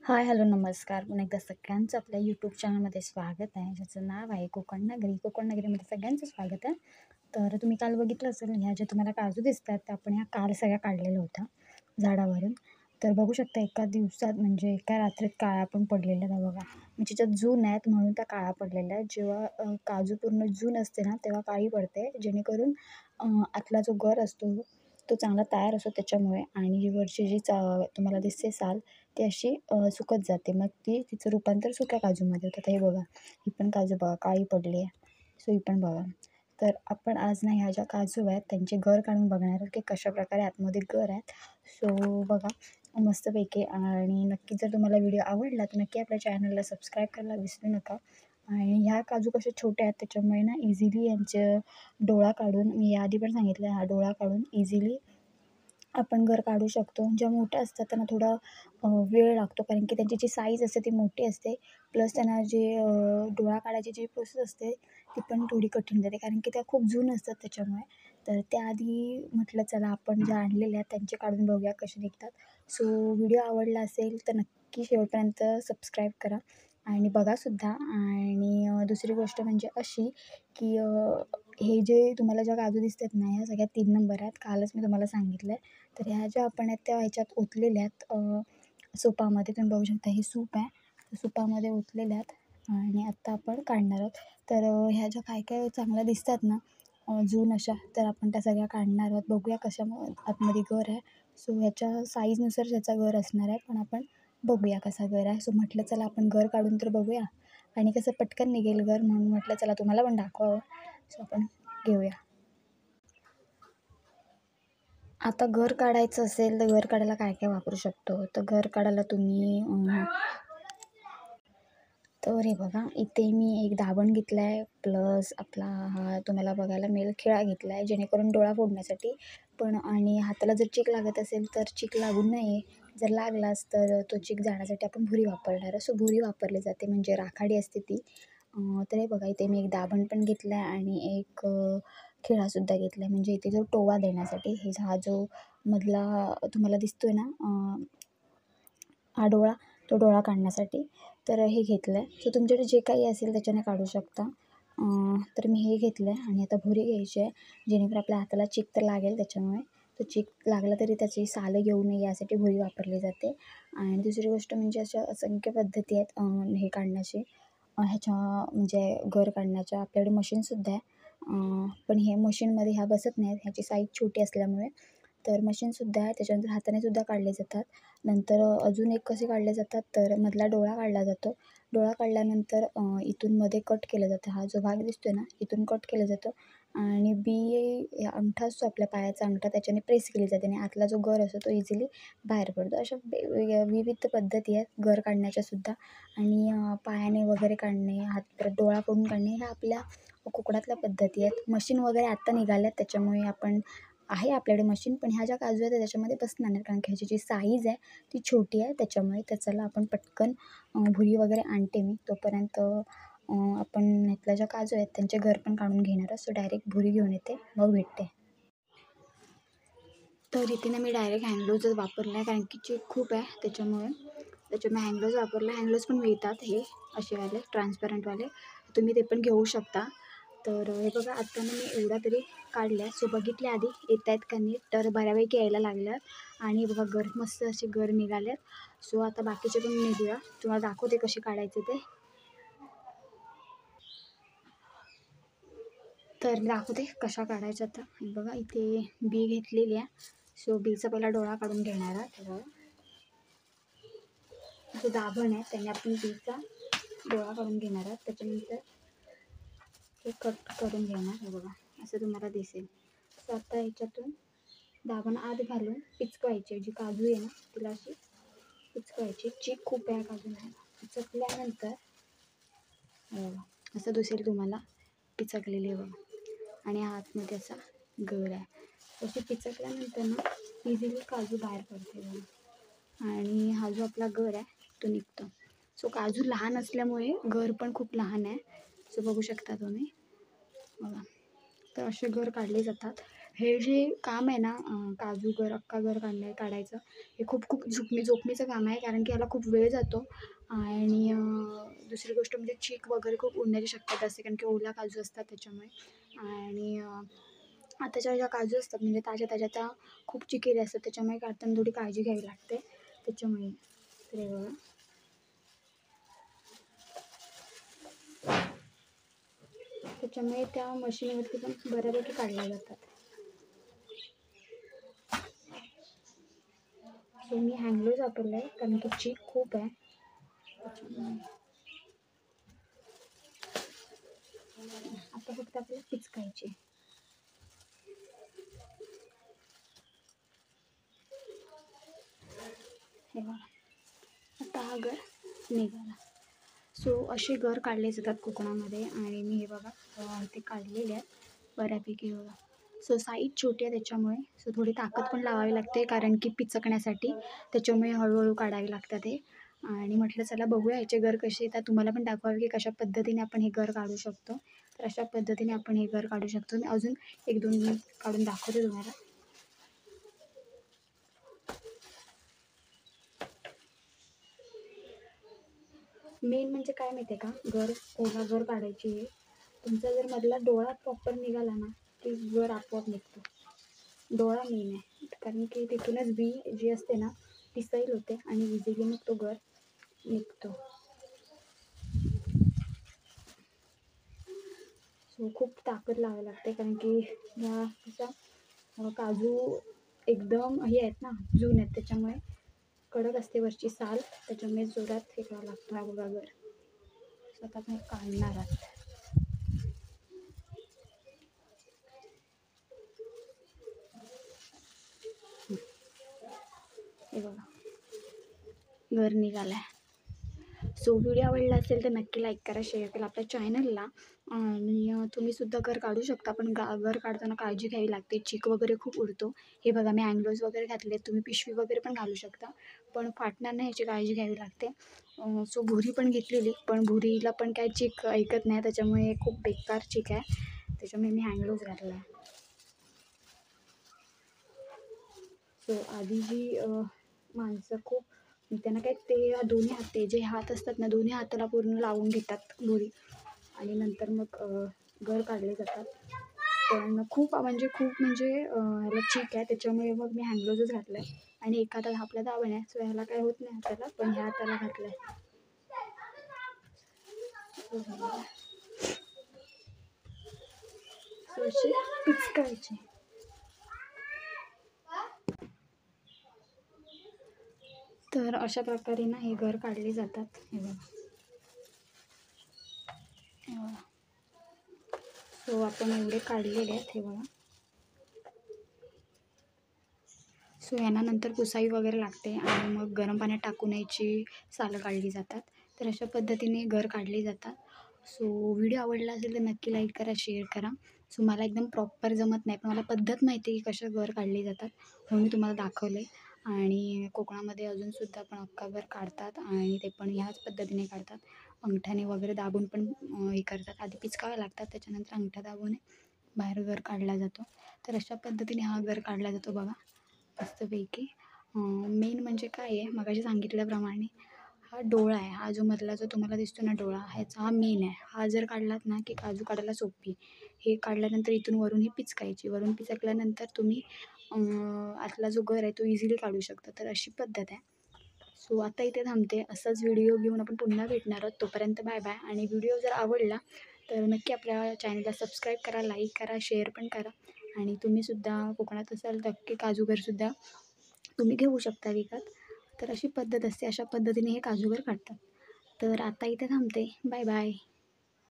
हाय, hello, नमस्कार. पुन्हा एकदा सगळ्यांचं आपल्या यूट्यूब चॅनलमध्ये स्वागत आहे, ज्याचं नाव आहे कोकण नगरी. कोकण नगरीमध्ये सगळ्यांचं स्वागत आहे. तर तुम्ही काल बघितलं असेल, ह्या ज्या तुम्हाला काजू दिसतात, त्या आपण ह्या काल सगळ्या काढलेल्या होत्या झाडावरून. तर बघू शकता एका दिवसात म्हणजे एका रात्रीत काळ्या पण पडलेल्या आहेत बघा. म्हणजे ज्या जून आहेत म्हणून त्या काळ्या पडलेल्या आहेत. जेव्हा काजू पूर्ण जून असते ना, तेव्हा काळी पडते, जेणेकरून आतला जो गर असतो तो चांगला तयार असतो त्याच्यामुळे. आणि जी वरची जी तुम्हाला दिसते साल, ती अशी सुकत जाते. मग ती तिचं रूपांतर सुक्या काजूमध्ये होतं. तर हे बघा, ही पण काजू बघा काळी पडली आहे. सो ही पण बघा. तर आपण आज ना ह्या ज्या काजू आहेत त्यांचे गर काढून बघणार आहोत की कशाप्रकारे आतमध्ये गर आहेत. सो बघा मस्तपैकी. आणि नक्की जर तुम्हाला व्हिडिओ आवडला तर नक्की आपल्या चॅनलला सबस्क्राईब करायला विसरू नका. आणि ह्या काजू कशा छोट्या आहेत त्याच्यामुळे ना इझिली यांचं डोळा काढून, मी याआधी पण सांगितलं, हा डोळा काढून इझिली आपण गर काढू शकतो. ज्या मोठ्या असतात त्यांना थोडा वेळ लागतो, कारण की त्यांची जी साईज असते ती मोठी असते. प्लस त्यांना जे डोळा काढायची जी प्रोसेस असते ती पण थोडी कठीण जाते, कारण की त्या खूप जून असतात त्याच्यामुळे. तर त्याआधी म्हटलं चला आपण ज्या आणलेल्या आहेत त्यांचे काढून बघूया कसे निघतात. सो व्हिडिओ आवडला असेल तर नक्की शेवटपर्यंत सबस्क्राईब करा आणि बघासुद्धा. आणि दुसरी गोष्ट म्हणजे अशी की हे जे तुम्हाला ज्या काजू दिसतात ना, ह्या सगळ्या 3 नंबर आहेत. कालच मी तुम्हाला सांगितलं आहे. तर ह्या ज्या आपण आहेत त्या ह्याच्यात ओतलेल्या आहेत सुपामध्ये. तुम्ही बघू शकता हे सूप आहे. त्या सुपामध्ये ओतलेल्या आहेत आणि आत्ता आपण काढणार आहोत. तर ह्या ज्या काय काय चांगल्या दिसतात ना जून अशा, तर आपण त्या सगळ्या काढणार आहोत. बघूया कशा आतमध्ये गर आहे. सो ह्याच्या साईजनुसार त्याचा गर असणार आहे, पण आपण बघूया कसा गर आहे. सो म्हटलं चला आपण गर काढून तर बघूया, आणि कसं पटकन निघेल गर म्हणून म्हटलं चला तुम्हाला पण दाखवावं. सो आपण घेऊया. आता घर काढायचं असेल तर घर काढायला काय काय वापरू शकतो. तर घर काढायला तुम्ही तर हे बघा, इथे मी एक दाबण घेतला आहे, प्लस आपला हा तुम्हाला बघायला मिळेल खिळा घेतला आहे, जेणेकरून डोळा फोडण्यासाठी. पण आणि हाताला जर चीक लागत असेल तर चीक लागू नये. जर लागलाच तर तो चीक जाण्यासाठी आपण भुरी वापरणार. सो भुरी वापरली जाते, म्हणजे राखाडी असते ती. तर हे बघा, इथे मी एक दाबण पण घेतला आहे आणि एक खिळासुद्धा घेतला आहे, म्हणजे इथे जो टोवा देण्यासाठी. हा जो मधला तुम्हाला दिसतोय ना हा डोळा, तो डोळा काढण्यासाठी. तर हे घेतलं आहे. सो तुमच्याकडे जे काही असेल त्याच्याने काढू शकता. तर मी हे घेतलं आहे आणि आता भुरी घ्यायची आहे, जेणेकरून आपल्या हाताला चीक तर लागेल त्याच्यामुळे. तो चीक लागला तरी त्याची सालं येऊ नये यासाठी भुरी वापरली जाते. आणि दुसरी गोष्ट म्हणजे अशा असंख्य पद्धती आहेत हे काढण्याची, ह्याच्या म्हणजे गर काढण्याच्या. आपल्याकडे मशीनसुद्धा आहे, पण हे मशीनमध्ये ह्या बसत नाहीत, ह्याची साईज छोटी असल्यामुळे. तर मशीनसुद्धा आहे. त्याच्यानंतर हातानेसुद्धा काढले जातात. नंतर अजून एक कसे काढले जातात, तर मधला डोळा काढला जातो. डोळा काढल्यानंतर इथून मध्ये कट केलं जातं. हा जो भाग दिसतोय ना, इथून कट केलं जातं आणि अंगठा असतो आपल्या पायाचा अंगठा, त्याच्याने प्रेस केली जाते आणि आतला जो गर असतो तो इझिली बाहेर पडतो. अशा वेगवेगळ्या विविध पद्धती आहेत गर काढण्याच्यासुद्धा. आणि पायाने वगैरे काढणे, हात परत डोळा फोडून काढणे, ह्या आपल्या कोकणातल्या पद्धती आहेत. मशीन वगैरे आत्ता निघाल्यात त्याच्यामुळे आपण आहे आपल्याकडे मशीन, पण ह्या ज्या काजू आहेत त्याच्यामध्ये बसणार नाही, कारण की ह्याची जी साईज आहे ती छोटी आहे त्याच्यामुळे. तर चला आपण पटकन भुरी वगैरे आणते मी, तोपर्यंत आपण ह्यातल्या ज्या काजू आहेत त्यांचे घर पण काढून घेणार आहे. सो डायरेक्ट भुरी घेऊन येते, मग भेटते. तर इथे ना मी डायरेक्ट हँडग्लोव्जच वापरला आहे, कारण की चीक खूप आहे त्याच्यामुळे हँडग्लोव्ज वापरला. हँडग्लोव्ज पण मिळतात हे असेवाले ट्रान्सपरंटवाले, तुम्ही ते पण घेऊ शकता. तर हे बघा, आता ना मी एवढा तरी काढल्या. सो बघितल्या आधी येत आहेत का नीट, तर बऱ्यापैकी यायला लागल्यात. आणि बघा गर मस्त असे गर निघाल्यात. सो आता बाकीचे पण निघूया, तुम्हाला दाखवते कसे काढायचे ते. तर दाखवते कशा काढायच्या. आता बघा, इथे बी घेतलेली आहे. सो बीचा पहिला डोळा काढून घेणार आहे. तर जो दाभण आहे त्याने आपण बीचा डोळा काढून घेणार आहोत. त्याच्यानंतर हे कट करून घेणार. हे बघा असं तुम्हाला दिसेल. सो आता ह्याच्यातून दाभण आत घालून पिचकवायची, जी काजू आहे ना तिला अशी पिचकवायची. चीक खूप आहे काजूला. पिचकल्यानंतर असं दिसेल तुम्हाला पिचकलेली आहे बघा, आणि आतमध्ये असा गर आहे. अशी पिचकल्यानंतर ना इझिली काजू बाहेर पडते बघा, आणि हा जो आपला गर आहे तो निघतो. सो काजू लहान असल्यामुळे गर पण खूप लहान आहे. सो बघू शकता तुम्ही बघा. तर असे गर काढले जातात. हे जे काम आहे ना काजू गर अख्खा गर काढायचं हे खूप खूप जोखमीचं काम आहे, कारण की याला खूप वेळ जातो. आणि दुसरी गोष्ट म्हणजे चीक वगैरे खूप उडण्याची शक्यता असते, कारण की ओला काजू असतात त्याच्यामुळे. आणि आताच्या ज्या काजू असतात म्हणजे ताज्या ताज्या त्या खूप चिकेरी असतात, त्याच्यामुळे काढताना थोडी काळजी घ्यावी लागते त्याच्यामुळे. तर हे बघा, त्याच्यामुळे त्या मशीनवरती पण बऱ्यापैकी काढल्या जातात. सो मी हँडग्लोव्ज वापरले आहे, कारण की चीक खूप आहे त्याच्यामुळे. आता फक्त आपल्याला पिचकायची. हे बघा, आता हा गर निघाला. सो असे गर काढले जातात कोकणामध्ये. आणि मी हे बघा ते काढलेले आहेत बऱ्यापैकी बघा. सो साईज छोटी आहे त्याच्यामुळे सो थोडी ताकद पण लावावी लागते, कारण की पिचकण्यासाठी. त्याच्यामुळे हळूहळू काढावी लागतात ते. आणि म्हटलं चला बघूया याचे गर कसे येतात, तुम्हाला पण दाखवावे की कशा पद्धतीने आपण हे गर काढू शकतो. तर अशा पद्धतीने आपण हे गर काढू शकतो. मी अजून 1-2 मिनिट काढून दाखवते तुम्हाला. मेन म्हणजे काय माहिती आहे का, ओला गर काढायची आहे. तुमचा जर मधला डोळा प्रॉपर निघाला ना की गर आपोआप निघतो. डोळा मेन आहे, कारण की तिथूनच बी जी असते ना ती सैल होते आणि इझिली मग तो गर निघतो. सो खूप ताकद लावावी लागते, कारण की ह्या कशा काजू एकदम हे आहेत ना, जून आहेत, त्याच्यामुळे कडक असते वरची साल, त्याच्यामुळे जोरात हे करावं लागतं. हा बघा गर स्वतः मी काढणार आहात. हे बघा गर निघाला आहे. सो व्हिडिओ आवडला असेल तर नक्की लाईक करा, शेअर करा आपल्या चॅनलला. आणि तुम्हीसुद्धा घर काढू शकता, पण घर काढताना काळजी घ्यावी लागते, चीक वगैरे खूप उडतो. हे बघा मी अँग्लोज वगैरे घातले, तुम्ही पिशवी वगैरे पण घालू शकता, पण फाटणार नाही याची काळजी घ्यावी लागते. सो भुरी पण घेतलेली, पण भुरीला पण काय चीक ऐकत नाही, त्याच्यामुळे खूप बेकार चीक आहे, त्याच्यामुळे मी हँडग्लोव्ज घातला आहे. सो आधी जी माणसं खूप त्यांना काय ते दोन्ही हात, ते जे हात असतात ना दोन्ही हाताला पूर्ण लावून घेतात भुरी, आणि नंतर मग घर काढले जातात. पण खूप म्हणजे ह्याला चीक आहे, त्याच्यामुळे मग मी हँडग्लोव्जच घातलं आहे. आणि एका हातात आपल्या दाबण आहे, सो ह्याला काय होत नाही हाताला, पण ह्या हाताला घातलं आहे. सो अशी पिचकायची. तर अशा प्रकारे ना हे घर काढले जातात. हे बघा, हे बघा. सो आपण एवढे काढलेले आहेत, हे बघा. सो यांना नंतर पुसाई वगैरे लागते आणि मग गरम पाण्यात टाकून याची सालं काढली जातात. तर अशा पद्धतीने घर काढले जातात. सो व्हिडिओ आवडला असेल तर नक्की लाईक करा, शेअर करा. सो मला एकदम प्रॉपर जमत नाही, पण मला पद्धत माहिती आहे की कशा घर काढली जातात, म्हणून मी तुम्हाला दाखवलं आहे. आणि कोकणामध्ये अजूनसुद्धा पण अख्खा घर काढतात, आणि ते पण ह्याच पद्धतीने काढतात. अंगठ्याने वगैरे दाबून पण हे करतात. आधी पिचकावे लागतात, त्याच्यानंतर अंगठा दाबून बाहेर घर काढला जातो. तर अशा पद्धतीने हा घर काढला जातो बघा, मस्तपैकी. मेन म्हणजे काय आहे, मगाशी सांगितल्याप्रमाणे हा डोळा आहे, हा जो मधला जो तुम्हाला दिसतो ना डोळा, ह्याचा हा मेन आहे. हा जर काढलात ना की काजू काढायला सोपी. हे काढल्यानंतर इथून वरून ही पिचकायची, वरून पिचकल्यानंतर तुम्ही आतला जो घर आहे तो इझिली काढू शकता. तर अशी पद्धत आहे. सो आता इथे थांबते. असाच व्हिडिओ घेऊन आपण पुन्हा भेटणार आहोत. तोपर्यंत बाय बाय. आणि व्हिडिओ जर आवडला तर नक्की आपल्या चॅनलला सबस्क्राईब करा, लाईक करा, शेअर पण करा. आणि तुम्हीसुद्धा कोकणात असाल तर नक्की काजूगरसुद्धा तुम्ही घेऊ शकता विकत. तर अशी पद्धत असते, अशा पद्धतीने हे काजूगर काढतात. तर आता इथे थांबते. Bye bye.